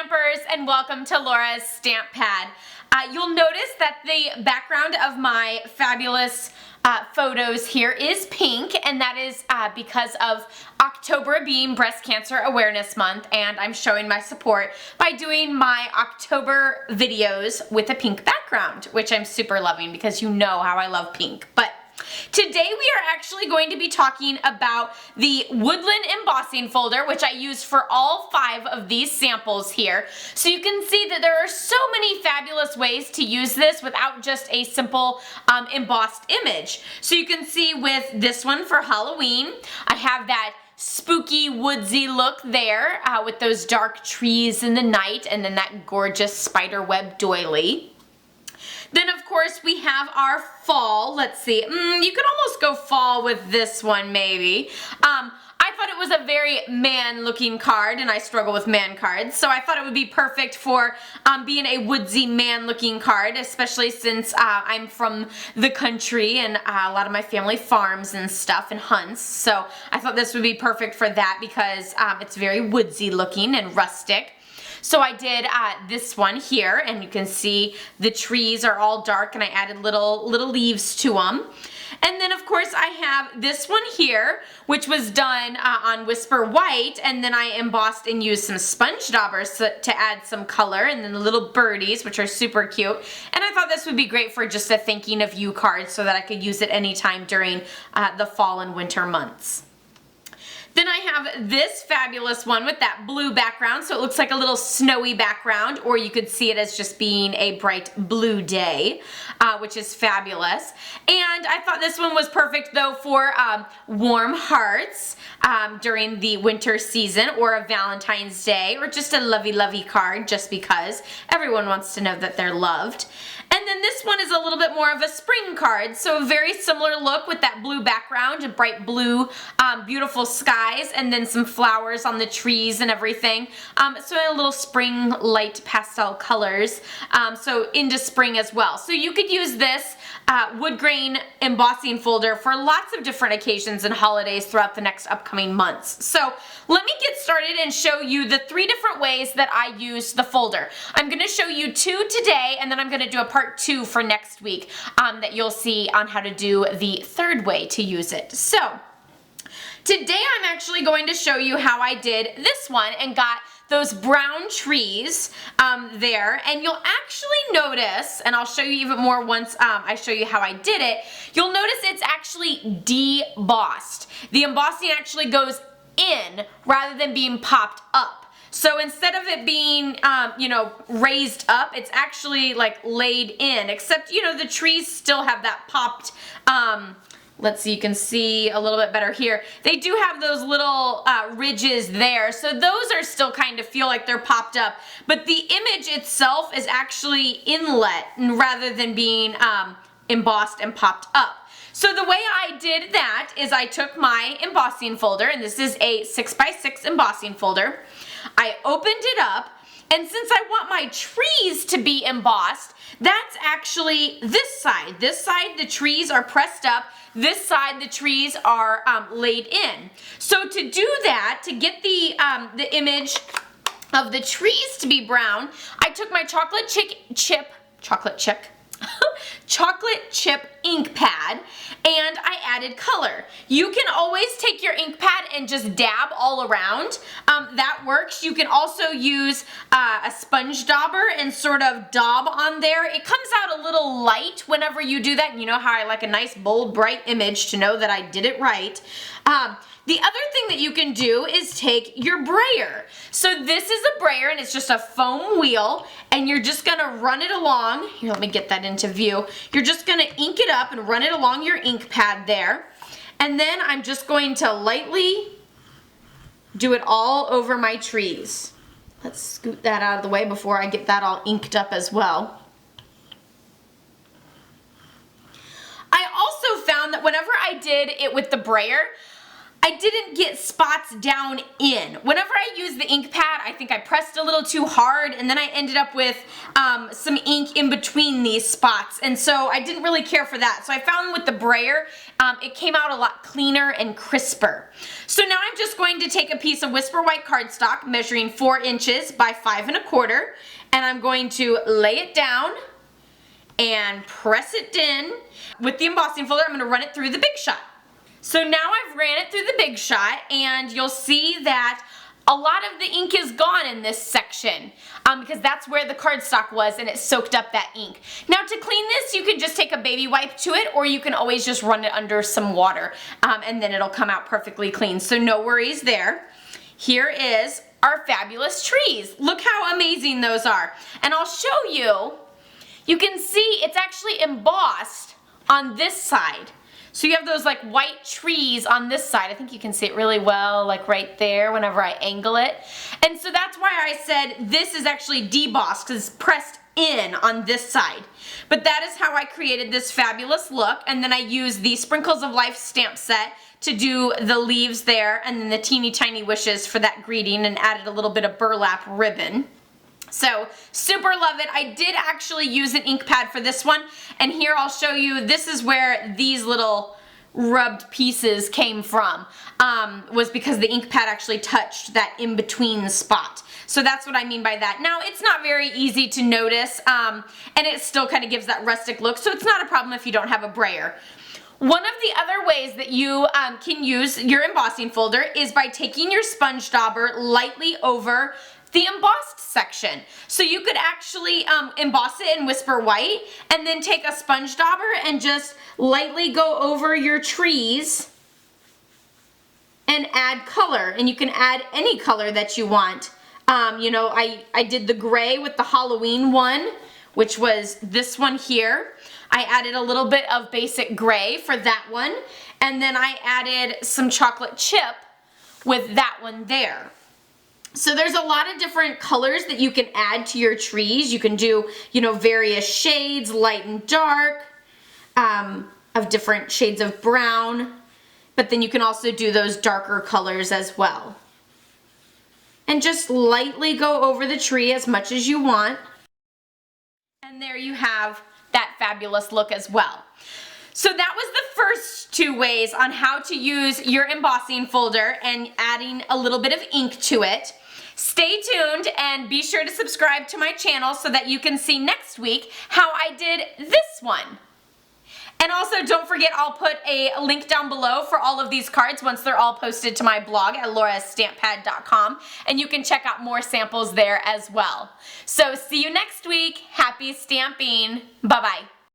stampers, and welcome to Laura's Stamp Pad. You'll notice that the background of my fabulous photos here is pink, and that is because of October being Breast Cancer Awareness Month, and I'm showing my support by doing my October videos with a pink background, which I'm super loving because you know how I love pink. But today we are actually going to be talking about the Woodland embossing folder, which I used for all 5 of these samples here. So you can see that there are so many fabulous ways to use this without just a simple embossed image. So you can see with this one for Halloween, I have that spooky woodsy look there with those dark trees in the night and then that gorgeous spider web doily. Then of course we have our fall. Let's see, you could almost go fall with this one maybe. I thought it was a very man looking card, and I struggle with man cards, so I thought it would be perfect for being a woodsy man looking card, especially since I'm from the country and a lot of my family farms and stuff and hunts, so I thought this would be perfect for that because it's very woodsy looking and rustic. So I did this one here, and you can see the trees are all dark, and I added little leaves to them. And then of course I have this one here, which was done on Whisper White, and then I embossed and used some sponge daubers to add some color, and then the little birdies, which are super cute. And I thought this would be great for just a thinking of you card so that I could use it anytime during the fall and winter months. Then I have this fabulous one with that blue background, so it looks like a little snowy background, or you could see it as just being a bright blue day, which is fabulous. And I thought this one was perfect though for warm hearts during the winter season, or a Valentine's Day, or just a lovey card, just because everyone wants to know that they're loved. And then this one is a little bit more of a spring card, so a very similar look with that blue background, a bright blue, beautiful skies, and then some flowers on the trees and everything. So a little spring light pastel colors, so into spring as well. So you could use this wood grain embossing folder for lots of different occasions and holidays throughout the next upcoming months. So let me get started and show you the 3 different ways that I use the folder. I'm going to show you 2 today, and then I'm going to do a part 2 for next week that you'll see on how to do the 3rd way to use it. So today I'm actually going to show you how I did this one and got those brown trees there, and you'll actually notice, and I'll show you even more once I show you how I did it, you'll notice it's actually debossed. The embossing actually goes in rather than being popped up. So instead of it being, you know, raised up, it's actually like laid in, except, you know, the trees still have that popped, let's see, you can see a little bit better here. They do have those little ridges there, so those are still kind of feel like they're popped up, but the image itself is actually inlet rather than being embossed and popped up. So the way I did that is I took my embossing folder, and this is a 6x6 embossing folder. I opened it up, and since I want my trees to be embossed, that's actually this side. This side, the trees are pressed up. This side, the trees are laid in. So to do that, to get the image of the trees to be brown, I took my chocolate chip ink pad, and I added color. You can always take your ink pad and just dab all around. That works. You can also use a sponge dauber and sort of daub on there. It comes out a little light whenever you do that, and you know how I like a nice bold bright image to know that I did it right. The other thing that you can do is take your brayer. So this is a brayer, and it's just a foam wheel, and you're just gonna run it along. Here, let me get that into view. You're just gonna ink it up and run it along your ink pad there. And then I'm just going to lightly do it all over my trees. Let's scoot that out of the way before I get that all inked up as well. I also found that whenever I did it with the brayer, I didn't get spots down in. Whenever I used the ink pad, I think I pressed a little too hard, and then I ended up with some ink in between these spots, and so I didn't really care for that. So I found with the brayer, it came out a lot cleaner and crisper. So now I'm just going to take a piece of Whisper White cardstock measuring 4 inches by 5 1/4, and I'm going to lay it down and press it in. With the embossing folder, I'm going to run it through the Big Shot. So now I've ran it through the Big Shot, and you'll see that a lot of the ink is gone in this section because that's where the cardstock was and it soaked up that ink. Now to clean this, you can just take a baby wipe to it, or you can always just run it under some water and then it'll come out perfectly clean. So no worries there. Here is our fabulous trees. Look how amazing those are. And I'll show you, you can see it's actually embossed on this side. So you have those like white trees on this side. I think you can see it really well, like right there whenever I angle it. And so that's why I said this is actually debossed, because it's pressed in on this side. But that is how I created this fabulous look. And then I used the Sprinkles of Life stamp set to do the leaves there, and then the teeny tiny wishes for that greeting, and added a little bit of burlap ribbon. So super love it. I did actually use an ink pad for this one, and here I'll show you, this is where these little rubbed pieces came from, was because the ink pad actually touched that in-between spot. So that's what I mean by that. Now it's not very easy to notice, and it still kind of gives that rustic look, so it's not a problem if you don't have a brayer. One of the other ways that you can use your embossing folder is by taking your sponge dauber lightly over the embossed section. So you could actually emboss it in Whisper White, and then take a sponge dauber and just lightly go over your trees and add color. And you can add any color that you want. You know, I did the gray with the Halloween one, which was this one here. I added a little bit of basic gray for that one, and then I added some chocolate chip with that one there. So there's a lot of different colors that you can add to your trees. You can do, you know, various shades, light and dark, of different shades of brown, but then you can also do those darker colors as well. And just lightly go over the tree as much as you want. And there you have that fabulous look as well. So that was the first 2 ways on how to use your embossing folder and adding a little bit of ink to it. Stay tuned and be sure to subscribe to my channel so that you can see next week how I did this one. And also don't forget, I'll put a link down below for all of these cards once they're all posted to my blog at laurastamppad.com, and you can check out more samples there as well. So see you next week. Happy stamping. Bye-bye.